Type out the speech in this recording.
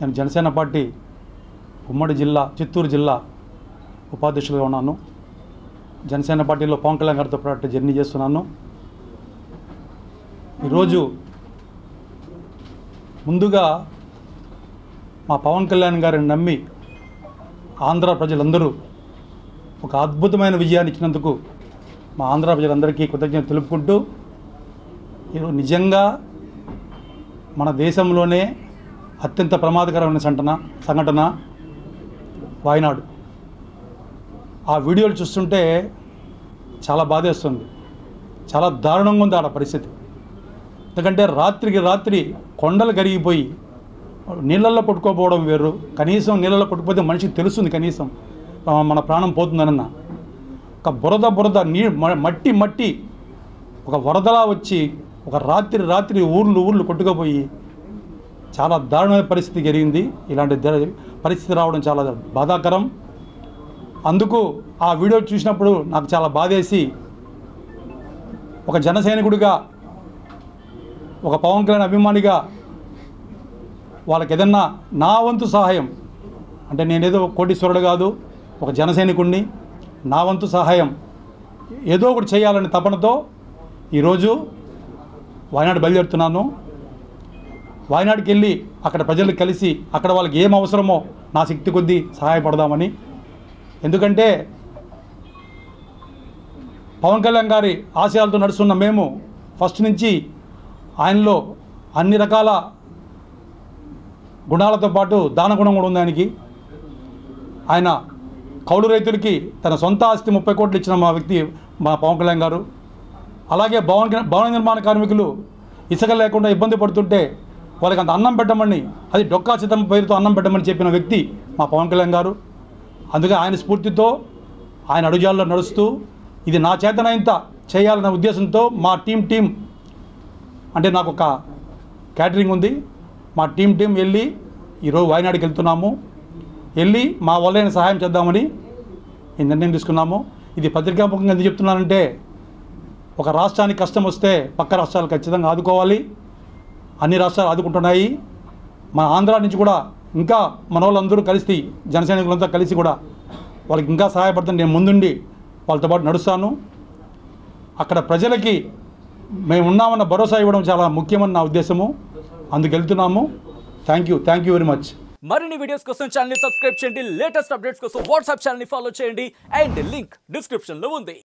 నేను జనసేన పార్టీ ఉమ్మడి జిల్లా చిత్తూరు జిల్లా ఉపాధ్యక్షులుగా ఉన్నాను. జనసేన పార్టీలో పవన్ కళ్యాణ్ గారితో పాటు జర్నీ చేస్తున్నాను. ఈరోజు ముందుగా మా పవన్ కళ్యాణ్ గారిని నమ్మి ఆంధ్ర ప్రజలందరూ ఒక అద్భుతమైన విజయాన్ని ఇచ్చినందుకు మా ఆంధ్ర ప్రజలందరికీ కృతజ్ఞత తెలుపుకుంటూ, ఈరోజు నిజంగా మన దేశంలోనే అత్యంత ప్రమాదకరమైన సంఘటన వాయనాడు. ఆ వీడియోలు చూస్తుంటే చాలా బాధేస్తుంది. చాలా దారుణంగా ఉంది ఆడ పరిస్థితి. ఎందుకంటే రాత్రికి రాత్రి కొండలు కరిగిపోయి నీళ్ళల్లో కొట్టుకోపోవడం వేరు, కనీసం నీళ్ళల్లో కొట్టుకుపోతే మనిషికి తెలుస్తుంది కనీసం మన ప్రాణం పోతుందనన్న. ఒక బురద మట్టి ఒక వరదలా వచ్చి ఒక రాత్రి ఊర్లు కొట్టుకుపోయి చాలా దారుణమైన పరిస్థితి జరిగింది. ఇలాంటి పరిస్థితి రావడం చాలా బాధాకరం. అందుకు ఆ వీడియో చూసినప్పుడు నాకు చాలా బాధేసి, ఒక జన సైనికుడిగా, ఒక పవన్ కళ్యాణ్ అభిమానిగా వాళ్ళకి ఏదన్నా నా వంతు సహాయం, అంటే నేనేదో కోటీశ్వరుడు కాదు, ఒక జన సైనికుడిని, నా వంతు సహాయం ఏదో ఒకటి చేయాలని తపనతో ఈరోజు వాయనాడు బయలుదేరుతున్నాను. వాయనాడుకి వెళ్ళి అక్కడ ప్రజలకు కలిసి అక్కడ వాళ్ళకి ఏం అవసరమో నా శక్తి కొద్దీ సహాయపడదామని. ఎందుకంటే పవన్ కళ్యాణ్ గారి ఆశయాలతో నడుస్తున్న మేము ఫస్ట్ నుంచి ఆయనలో అన్ని రకాల గుణాలతో పాటు దాన గుణం కూడా ఉంది ఆయనకి. ఆయన కౌలు రైతులకి తన సొంత ఆస్తి 30 కోట్లు ఇచ్చిన మా వ్యక్తి మా పవన్ కళ్యాణ్ గారు. అలాగే భవన నిర్మాణ కార్మికులు ఇసుక లేకుండా ఇబ్బంది పడుతుంటే వాళ్ళకి అంత అన్నం పెట్టమని, అది డొక్కా చిత్తమ్మ పేరుతో అన్నం పెట్టమని చెప్పిన వ్యక్తి మా పవన్ కళ్యాణ్ గారు. అందుకే ఆయన స్ఫూర్తితో ఆయన అడుగుజాల్లో నడుస్తూ ఇది నా చేతనైంత చేయాలన్న ఉద్దేశంతో మా టీం అంటే నాకు ఒక క్యాటరింగ్ ఉంది, మా టీం వెళ్ళి ఈరోజు వాయనాడుకి వెళ్తున్నాము. వెళ్ళి మా వల్లైన సహాయం చేద్దామని ఈ నిర్ణయం తీసుకున్నాము. ఇది పత్రికాముఖంగా ఎందుకు చెప్తున్నానంటే, ఒక రాష్ట్రానికి కష్టం వస్తే పక్క రాష్ట్రాలు ఖచ్చితంగా ఆదుకోవాలి. అన్ని రాష్ట్రాలు ఆదుకుంటున్నాయి. మన ఆంధ్ర నుంచి కూడా ఇంకా మన వాళ్ళందరూ కలిసి, జనసైనికులంతా కలిసి కూడా వాళ్ళకి ఇంకా సహాయపడుతుంది. నేను ముందుండి వాళ్ళతో పాటు నడుస్తాను. అక్కడ ప్రజలకి మేము ఉన్నామన్న భరోసా ఇవ్వడం చాలా ముఖ్యమని నా ఉద్దేశము. అందుకు వెళ్తున్నాము. Thank you very much. మరిన్ని వీడియోస్ కోసం ఛానల్ ని సబ్స్క్రైబ్ చేయండి. లేటెస్ట్ అప్డేట్స్ కోసం వాట్సాప్ ఛానల్ ని ఫాలో చేయండి. అండ్ లింక్ డిస్క్రిప్షన్ లో ఉంది.